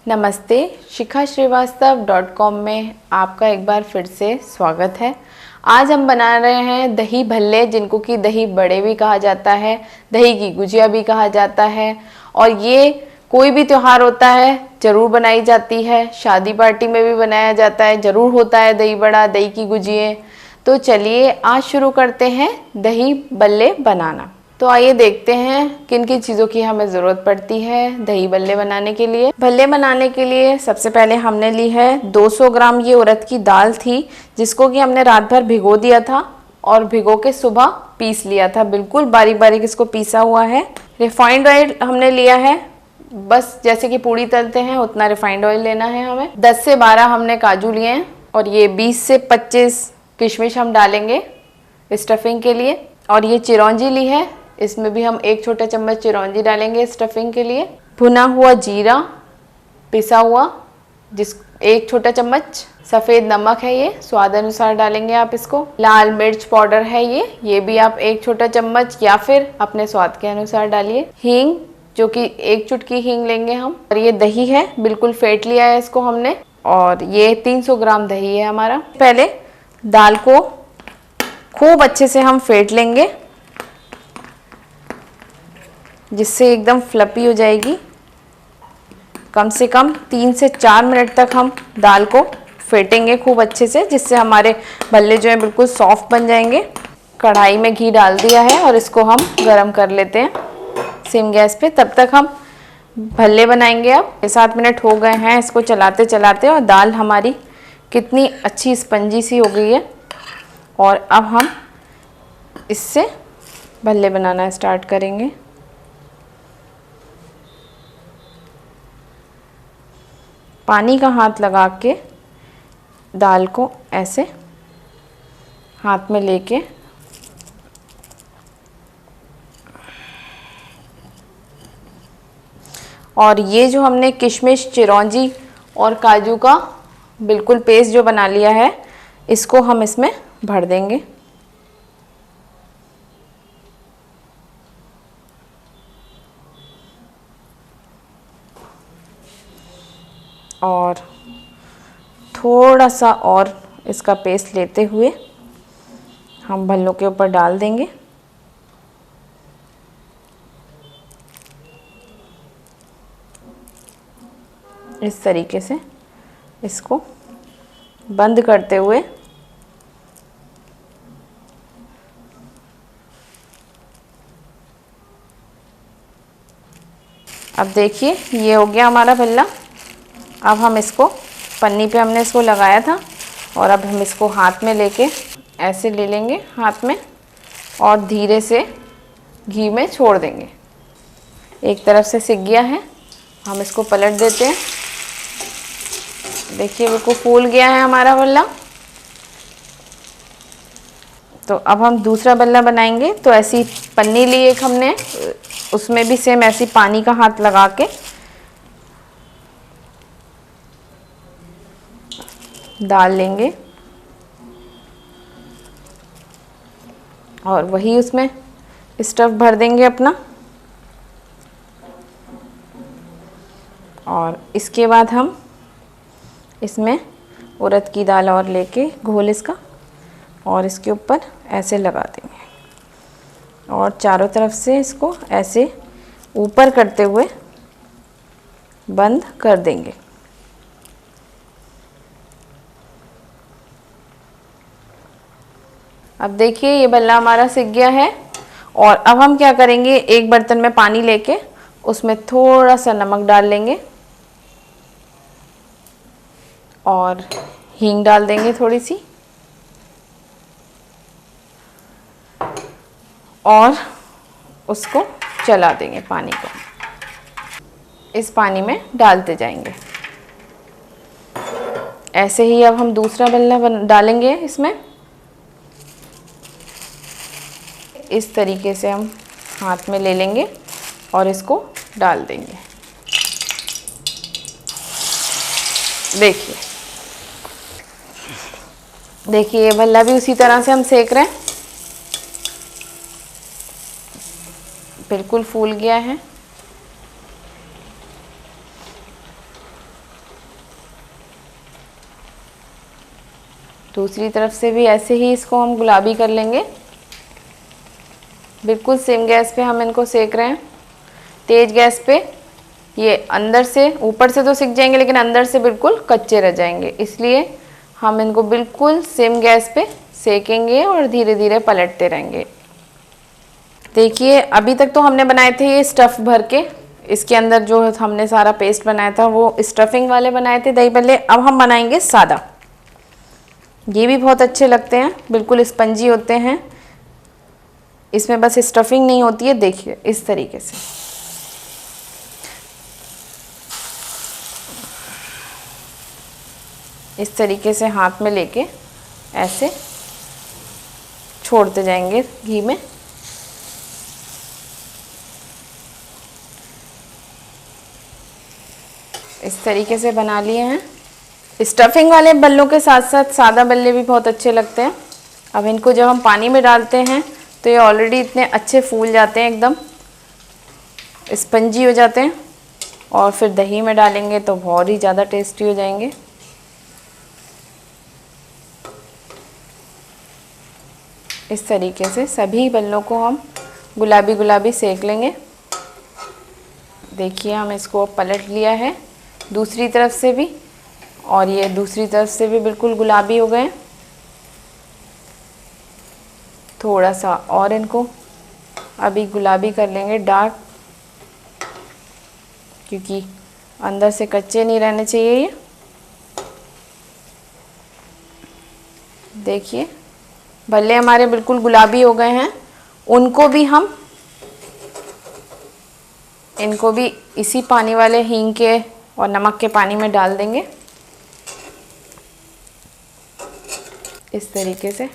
नमस्ते, shikha.srivastava.com में आपका एक बार फिर से स्वागत है। आज हम बना रहे हैं दही भल्ले, जिनको कि दही बड़े भी कहा जाता है, दही की गुजिया भी कहा जाता है। और ये कोई भी त्यौहार होता है ज़रूर बनाई जाती है, शादी पार्टी में भी बनाया जाता है, ज़रूर होता है दही बड़ा, दही की गुजिया। तो चलिए आज शुरू करते हैं दही भल्ले बनाना। तो आइए देखते हैं किन किन चीज़ों की हमें ज़रूरत पड़ती है दही भल्ले बनाने के लिए। भल्ले बनाने के लिए सबसे पहले हमने ली है 200 ग्राम ये उड़द की दाल थी, जिसको कि हमने रात भर भिगो दिया था और भिगो के सुबह पीस लिया था। बिल्कुल बारीक बारीक इसको पीसा हुआ है। रिफाइंड ऑयल हमने लिया है, बस जैसे कि पूड़ी तलते हैं उतना रिफाइंड ऑयल लेना है हमें। 10 से 12 हमने काजू लिए हैं और ये 20 से 25 किशमिश हम डालेंगे स्टफिंग के लिए। और ये चिरौंजी ली है, इसमें भी हम 1 छोटा चम्मच चिरौंजी डालेंगे स्टफिंग के लिए। भुना हुआ जीरा पिसा हुआ 1 छोटा चम्मच। सफ़ेद नमक है, ये स्वाद अनुसार डालेंगे आप इसको। लाल मिर्च पाउडर है ये भी आप 1 छोटा चम्मच या फिर अपने स्वाद के अनुसार डालिए। हींग, जो कि 1 चुटकी हींग लेंगे हम। और ये दही है, बिल्कुल फेंट लिया है इसको हमने। और ये 300 ग्राम दही है हमारा। पहले दाल को खूब अच्छे से हम फेंट लेंगे, जिससे एकदम फ्लपी हो जाएगी। कम से कम 3 से 4 मिनट तक हम दाल को फेंटेंगे खूब अच्छे से, जिससे हमारे भल्ले जो हैं बिल्कुल सॉफ्ट बन जाएंगे। कढ़ाई में घी डाल दिया है और इसको हम गरम कर लेते हैं सिम गैस पे। तब तक हम भल्ले बनाएंगे। अब 7 मिनट हो गए हैं इसको चलाते चलाते और दाल हमारी कितनी अच्छी स्पंजी सी हो गई है। और अब हम इससे भल्ले बनाना स्टार्ट करेंगे। पानी का हाथ लगा के दाल को ऐसे हाथ में लेके और ये जो हमने किशमिश, चिरौंजी और काजू का बिल्कुल पेस्ट जो बना लिया है, इसको हम इसमें भर देंगे। और थोड़ा सा और इसका पेस्ट लेते हुए हम भल्लों के ऊपर डाल देंगे। इस तरीके से इसको बंद करते हुए अब देखिए ये हो गया हमारा भल्ला। अब हम इसको पन्नी पे हमने इसको लगाया था और अब हम इसको हाथ में लेके ऐसे ले लेंगे हाथ में और धीरे से घी में छोड़ देंगे। एक तरफ से सिक गया है, हम इसको पलट देते हैं। देखिए बिल्कुल फूल गया है हमारा भल्ला। तो अब हम दूसरा भल्ला बनाएंगे। तो ऐसी पन्नी ली एक हमने, उसमें भी सेम ऐसी पानी का हाथ लगा के डाल लेंगे और वही उसमें स्टफ भर देंगे अपना। और इसके बाद हम इसमें उड़द की दाल और लेके घोल इसका और इसके ऊपर ऐसे लगा देंगे और चारों तरफ से इसको ऐसे ऊपर करते हुए बंद कर देंगे। अब देखिए ये भल्ला हमारा सिक गया है। और अब हम क्या करेंगे, एक बर्तन में पानी लेके उसमें थोड़ा सा नमक डाल लेंगे और हींग डाल देंगे थोड़ी सी और उसको चला देंगे पानी को। इस पानी में डालते जाएंगे। ऐसे ही अब हम दूसरा भल्ला डालेंगे इसमें। इस तरीके से हम हाथ में ले लेंगे और इसको डाल देंगे। देखिए देखिए ये भल्ला भी उसी तरह से हम सेक रहे हैं, बिल्कुल फूल गया है। दूसरी तरफ से भी ऐसे ही इसको हम गुलाबी कर लेंगे। बिल्कुल सेम गैस पे हम इनको सेक रहे हैं, तेज गैस पे। ये अंदर से, ऊपर से तो सिक जाएंगे लेकिन अंदर से बिल्कुल कच्चे रह जाएंगे, इसलिए हम इनको बिल्कुल सेम गैस पे सेकेंगे और धीरे धीरे पलटते रहेंगे। देखिए अभी तक तो हमने बनाए थे ये स्टफ़ भर के, इसके अंदर जो हमने सारा पेस्ट बनाया था वो स्टफिंग वाले बनाए थे दही भल्ले। अब हम बनाएंगे सादा। ये भी बहुत अच्छे लगते हैं, बिल्कुल स्पंजी होते हैं, इसमें बस स्टफिंग नहीं होती है। देखिए इस तरीके से इस तरीके से हाथ में लेके ऐसे छोड़ते जाएंगे घी में। इस तरीके से बना लिए हैं। स्टफिंग वाले बल्लों के साथ साथ सादा बल्ले भी बहुत अच्छे लगते हैं। अब इनको जब हम पानी में डालते हैं तो ये ऑलरेडी इतने अच्छे फूल जाते हैं, एकदम स्पंजी हो जाते हैं, और फिर दही में डालेंगे तो बहुत ही ज़्यादा टेस्टी हो जाएंगे। इस तरीके से सभी बल्लों को हम गुलाबी गुलाबी सेक लेंगे। देखिए हम इसको पलट लिया है दूसरी तरफ से भी, और ये दूसरी तरफ से भी बिल्कुल गुलाबी हो गए। थोड़ा सा और इनको अभी गुलाबी कर लेंगे, डार्क, क्योंकि अंदर से कच्चे नहीं रहने चाहिए ये। देखिए भल्ले हमारे बिल्कुल गुलाबी हो गए हैं। इनको भी इसी पानी वाले हींग के और नमक के पानी में डाल देंगे। इस तरीके से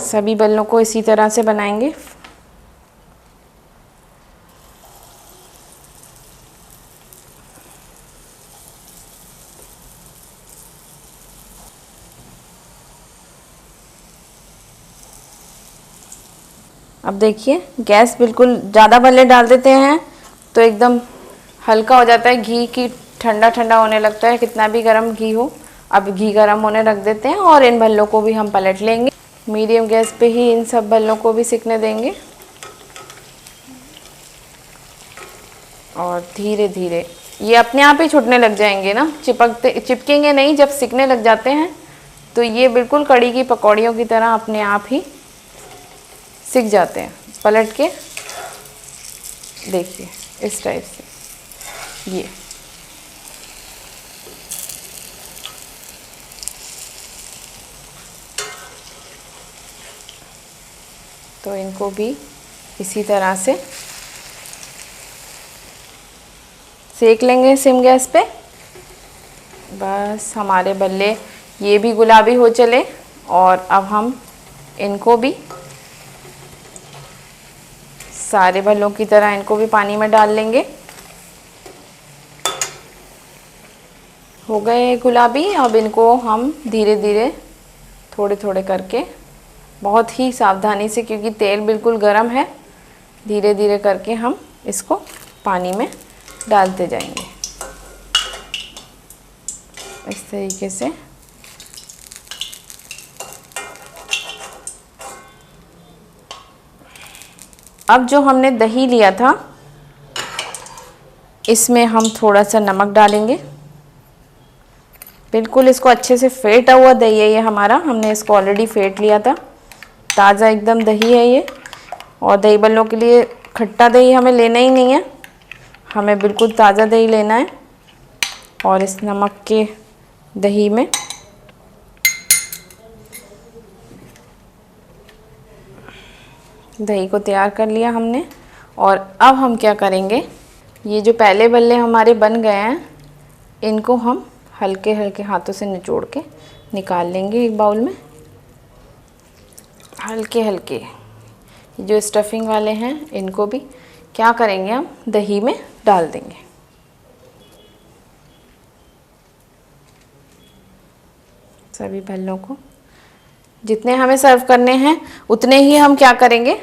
सभी बल्लों को इसी तरह से बनाएंगे। अब देखिए गैस बिल्कुल ज़्यादा बल्ले डाल देते हैं तो एकदम हल्का हो जाता है, घी की ठंडा ठंडा होने लगता है, कितना भी गर्म घी हो। अब घी गर्म होने रख देते हैं और इन भल्लों को भी हम पलट लेंगे। मीडियम गैस पे ही इन सब भल्लों को भी सिकने देंगे, और धीरे धीरे ये अपने आप ही छूटने लग जाएंगे ना, चिपकेंगे नहीं। जब सिकने लग जाते हैं तो ये बिल्कुल कड़ी की पकौड़ियों की तरह अपने आप ही सिक जाते हैं। पलट के देखिए इस टाइप से ये। तो इनको भी इसी तरह से सेक लेंगे सिम गैस पे। बस हमारे बल्ले ये भी गुलाबी हो चले, और अब हम इनको भी सारे भल्लों की तरह इनको भी पानी में डाल लेंगे। हो गए गुलाबी। अब इनको हम धीरे धीरे थोड़े थोड़े करके, बहुत ही सावधानी से, क्योंकि तेल बिल्कुल गर्म है, धीरे धीरे करके हम इसको पानी में डालते जाएंगे इस तरीके से। अब जो हमने दही लिया था इसमें हम थोड़ा सा नमक डालेंगे। बिल्कुल इसको अच्छे से फेंटा हुआ दही है ये हमारा, हमने इसको ऑलरेडी फेंट लिया था। ताज़ा एकदम दही है ये, और दही बल्लों के लिए खट्टा दही हमें लेना ही नहीं है, हमें बिल्कुल ताज़ा दही लेना है। और इस नमक के दही में दही को तैयार कर लिया हमने। और अब हम क्या करेंगे, ये जो पहले बल्ले हमारे बन गए हैं इनको हम हल्के हल्के हाथों से निचोड़ के निकाल लेंगे एक बाउल में। हल्के हल्के जो स्टफिंग वाले हैं इनको भी क्या करेंगे, हम दही में डाल देंगे। सभी भल्लों को जितने हमें सर्व करने हैं उतने ही हम क्या करेंगे,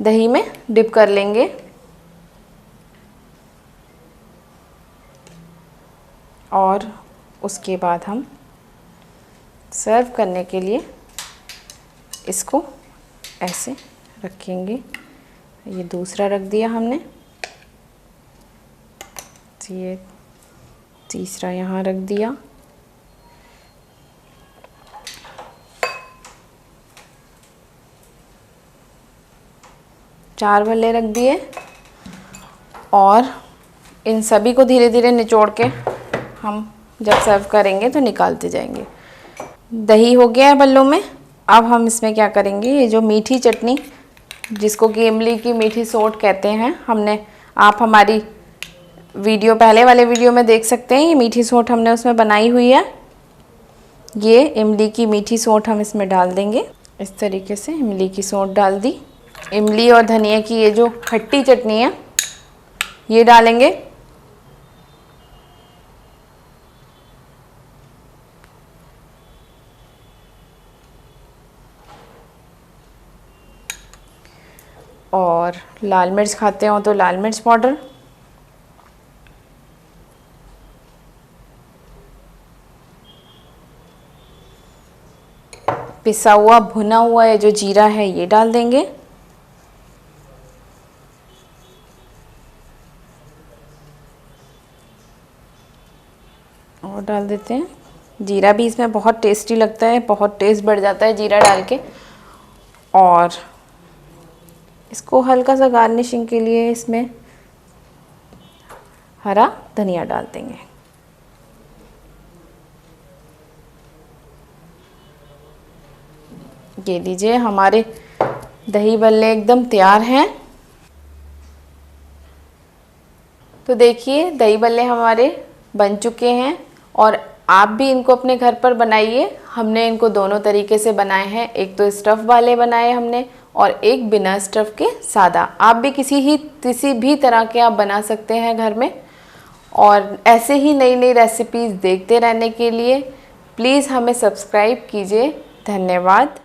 दही में डिप कर लेंगे। और उसके बाद हम सर्व करने के लिए इसको ऐसे रखेंगे। ये दूसरा रख दिया हमने, ये तीसरा यहाँ रख दिया। चार भल्ले रख दिए और इन सभी को धीरे धीरे निचोड़ के हम जब सर्व करेंगे तो निकालते जाएंगे। दही हो गया है भल्लों में। अब हम इसमें क्या करेंगे, ये जो मीठी चटनी जिसको कि इमली की मीठी सोट कहते हैं, आप हमारी वीडियो पहले वाले वीडियो में देख सकते हैं। ये मीठी सोट हमने उसमें बनाई हुई है। ये इमली की मीठी सोट हम इसमें डाल देंगे। इस तरीके से इमली की सोट डाल दी। इमली और धनिया की ये जो खट्टी चटनी है ये डालेंगे। और लाल मिर्च खाते हो तो लाल मिर्च पाउडर, पिसा हुआ भुना हुआ ये जो जीरा है ये डाल देंगे। और डाल देते हैं जीरा भी, इसमें बहुत टेस्टी लगता है, बहुत टेस्ट बढ़ जाता है जीरा डाल के। और इसको हल्का सा गार्निशिंग के लिए इसमें हरा धनिया डाल देंगे। ये लीजिए हमारे दही भल्ले एकदम तैयार हैं। तो देखिए दही भल्ले हमारे बन चुके हैं और आप भी इनको अपने घर पर बनाइए। हमने इनको दोनों तरीके से बनाए हैं, एक तो स्टफ़ वाले बनाए हमने और एक बिना स्टफ़ के सादा। आप भी किसी भी तरह के आप बना सकते हैं घर में। और ऐसे ही नई नई रेसिपीज़ देखते रहने के लिए प्लीज़ हमें सब्सक्राइब कीजिए। धन्यवाद।